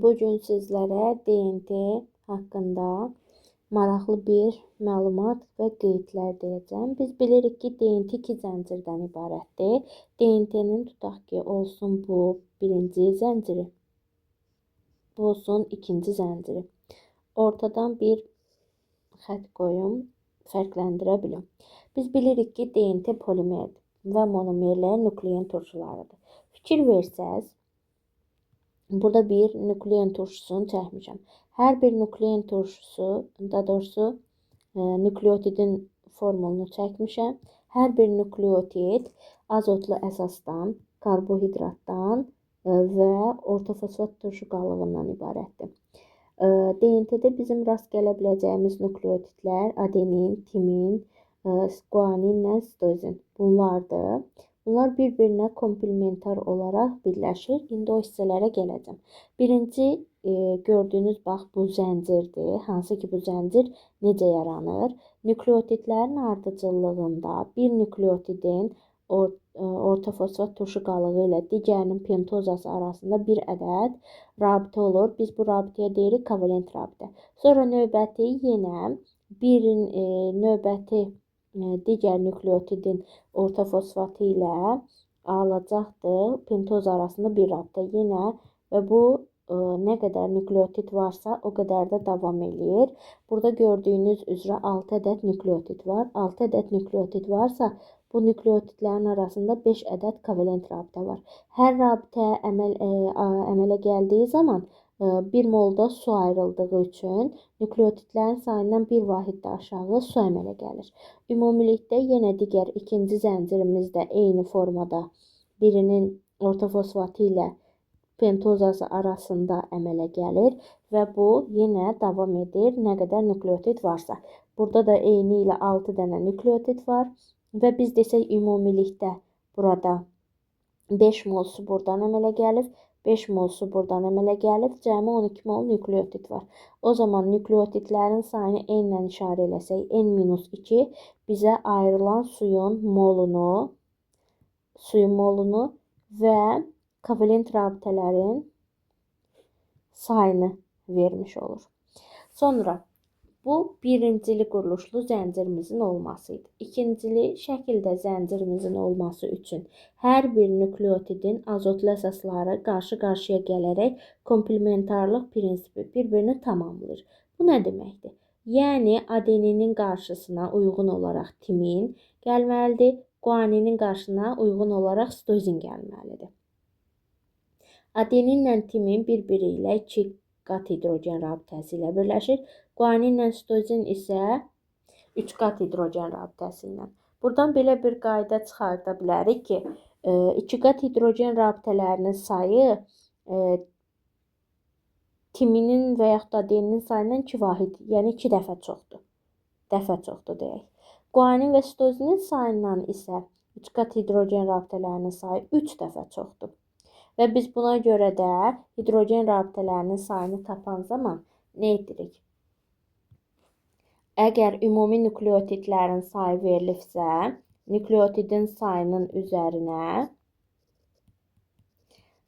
Bugün sizlərə DNT haqqında maraqlı bir məlumat və qeydlər deyəcəm. Biz bilirik ki, DNT 2 zəncirdən ibarətdir. DNT-nin tutaq ki, olsun bu birinci zənciri, bu olsun ikinci zənciri. Ortadan bir xətt qoyum, fərqləndirə bilim. Biz bilirik ki, DNT polimerdir və monomerlər nuklein turşularıdır. Fikir versəz, burada bir nuklein turşusunu çəkmişəm. Hər bir nuklein turşusu, daha doğrusu nukleotidin formulunu çəkmişəm. Hər bir nukleotid azotlu əsasdan, karbohidratdan və ortofosfat turşu qalığından ibarətdir. DNT-də bizim rast gələ biləcəyimiz nukleotidlər adenin, timin, guanin və sitozin bunlardır. Bunlar bir-birinə komplementar olaraq birləşir. İndi o hissələrə gələcəm. Birinci gördüyünüz bax bu zəncirdir. Hansı ki bu zəncir necə yaranır? Nukleotidlərin ardıcıllığında bir nukleotidin ortofosfat turşu qalığı ilə digərinin pentozası arasında bir ədəd rabitə olur. Biz bu rabitəyə deyirik kovalent rabitə. Sonra növbəti yenə digər nukleotidin ortofosfatı ilə alacaqdır. Pentoz arasında bir rabitə yenə və bu nə qədər nukleotid varsa o qədər də davam eləyir. Burada gördüyünüz üzrə 6 ədəd nukleotid var. 6 ədəd nukleotid varsa bu nukleotidlərin arasında 5 ədəd kovalent rabitə var. Hər rabitə əmələ gəldiyi zaman bir molda su ayrıldığı üçün nukleotidlərin sayından bir vahid də aşağı su əmələ gəlir. Ümumilikdə yenə digər ikinci zəncirimiz də eyni formada birinin ortofosfatı ilə pentozası arasında əmələ gəlir və bu yenə davam edir nə qədər nukleotid varsa. Burada da eyni ilə 6 dənə nukleotid var və biz desək ümumilikdə burada 5 mol su buradan əmələ gəlib, 5 mol su buradan əmələ gəlib, cəmi 12 mol nukleotid var. O zaman nukleotidlərin sayını n ilə işarə eləsək, n-2 bizə ayrılan suyun molunu və kovalent rabitələrin sayını vermiş olur. Sonra bu birincili quruluşlu zəncirimizin olması idi. İkincili şəkildə zəncirimizin olması üçün hər bir nukleotidin azotlu əsasları qarşı-qarşıya gələrək komplementarlıq prinsipi bir-birini tamamlayır. Bu nə deməkdir? Yəni adeninin qarşısına uyğun olaraq timin gəlməlidir, guaninin qarşısına uyğun olaraq sitozin gəlməlidir. Adeninlə timin bir-biri ilə 2 qat hidrogen rabitəsi ilə birləşir. Guaninlə sitozin isə 3 qat hidrogen rabitəsi ilə. Buradan belə bir qayda çıxarda bilərik ki, 2 qat hidrogen rabitələrinin sayı timinin və yaxud adeninin sayından 2 vahid, yəni 2 dəfə çoxdur. Dəfə çoxdur deyək. Guanin və sitozinin sayından isə 3 qat hidrogen rabitələrinin sayı 3 dəfə çoxdur. Və biz buna görə də hidrogen rabitələrinin sayını tapan zaman nə edirik? Əgər ümumi nukleotidlərin sayı verilibsə, nukleotidin sayının üzərinə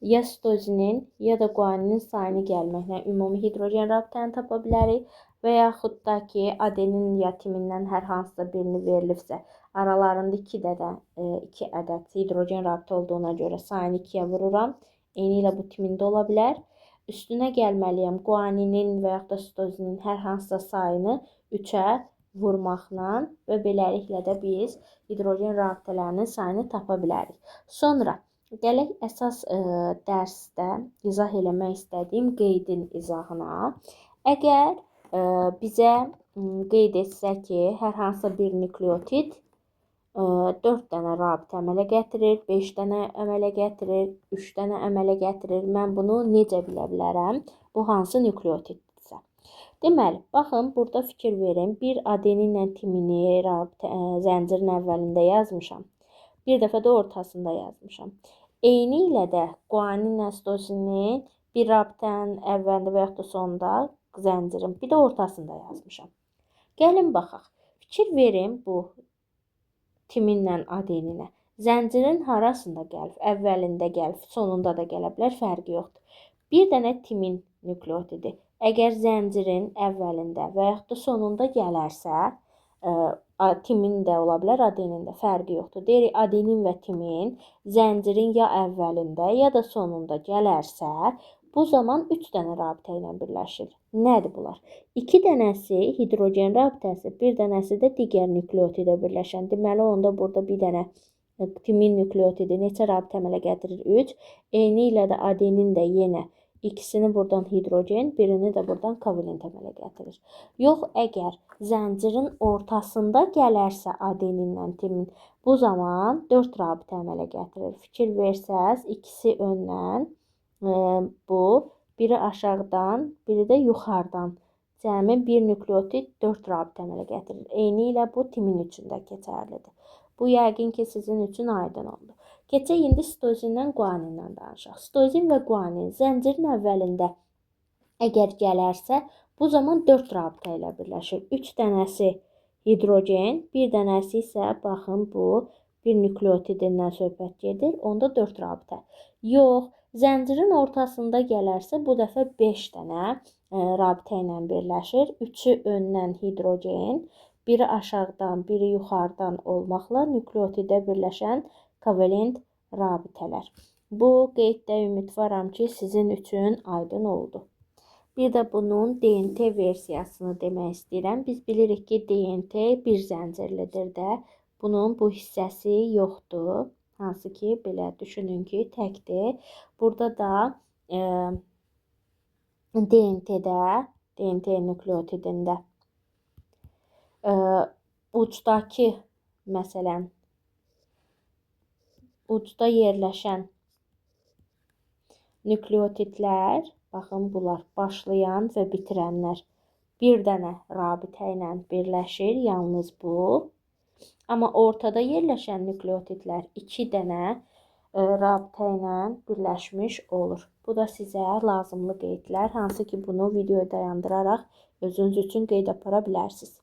ya sitozinin ya da guaninin sayını gəlməklə ümumi hidrogen rabitəni tapa bilərik və yaxud da ki, adenin ya timindən hər hansısa birini verilibsə, aralarında 2 ədəd hidrogen rabitə olduğuna görə sayını 2-yə vururam. Eyni ilə bu timində ola bilər. Üstünə gəlməliyəm guaninin və yaxud da sitozinin hər hansısa sayını 3-ə vurmaqla və beləliklə də biz hidrogen rabitələrinin sayını tapa bilərik. Sonra gələk əsas dərsdə izah eləmək istədiyim qeydin izahına. Əgər bizə qeyd etsə ki, hər hansısa bir nukleotid 4 dənə rabitə əmələ gətirir, 5 dənə əmələ gətirir, 3 dənə əmələ gətirir. Mən bunu necə bilə bilərəm? Bu hansı nukleotiddirsə? Deməli, baxın, burada fikir verin. Bir adeninlə timini zəncirin əvvəlində yazmışam. Bir dəfə də ortasında yazmışam. Eyni ilə də guaninlə sitozinin bir rabitənin əvvəlində və yaxud da sonunda zəncirin, bir də ortasında yazmışam. Gəlin baxaq. Fikir verin bu timinlə adeninə. Zəncirin harasında gəlib? Əvvəlində gəlib, sonunda da gələ bilər, fərqi yoxdur. Bir dənə timin nükleotidi əgər zəncirin əvvəlində və yaxud da sonunda gələrsə, timin də ola bilər, adenin də fərqi yoxdur. Deyirik, adenin və timin zəncirin ya əvvəlində, ya da sonunda gələrsə, bu zaman 3 dənə rabitə ilə birləşir. Nədir bunlar? 2 dənəsi hidrogen rabitəsi, bir dənəsi də digər nükleotidə birləşən. Deməli, onda burada bir dənə timin nükleotidi neçə rabitə əmələ gətirir? 3. Eyni ilə də adenin də yenə ikisini buradan hidrogen, birini də buradan kovalent əmələ gətirir. Yox, əgər zəncirin ortasında gələrsə adeninlə timin, bu zaman 4 rabitə əmələ gətirir. Fikir versəz, ikisi öndən, bu, biri aşağıdan, biri də yuxarıdan. Cəmi bir nükleotid 4 rabitə əmələ gətirir. Eyni ilə bu timin üçün də keçərlidir. Bu yəqin ki, sizin üçün aydın oldu. Keçək indi sitozindən guanindən danışaq. Sitozin və guanin zəncirin əvvəlində əgər gələrsə, bu zaman 4 rabitə ilə birləşir. 3 dənəsi hidrogen, bir dənəsi isə, baxın, bu bir nükleotidindən söhbət gedir, onda 4 rabitə. Yox, zəncirin ortasında gələrsə, bu dəfə 5 dənə rabitə ilə birləşir. 3-ü öndən hidrogen, biri aşağıdan, biri yuxarıdan olmaqla nükleotidə birləşən kovalent rabitələr. Bu qeyddə ümidvaram ki, sizin üçün aydın oldu. Bir də bunun DNT versiyasını demək istəyirəm. Biz bilirik ki, DNT bir zəncirlidir də. Bunun bu hissəsi yoxdur. Hansı ki, belə düşünün ki, təkdir. Burada da DNT nükleotidində ucdakı, məsələn, ucda yerləşən nükleotidlər, baxın, bunlar başlayan və bitirənlər bir dənə rabitə ilə birləşir, yalnız bu. Amma ortada yerləşən nükleotidlər 2 dənə rabitə ilə birləşmiş olur. Bu da sizə lazımlı qeydlər, hansı ki, bunu videoyu dayandıraraq özünüz üçün qeyd apara bilərsiniz.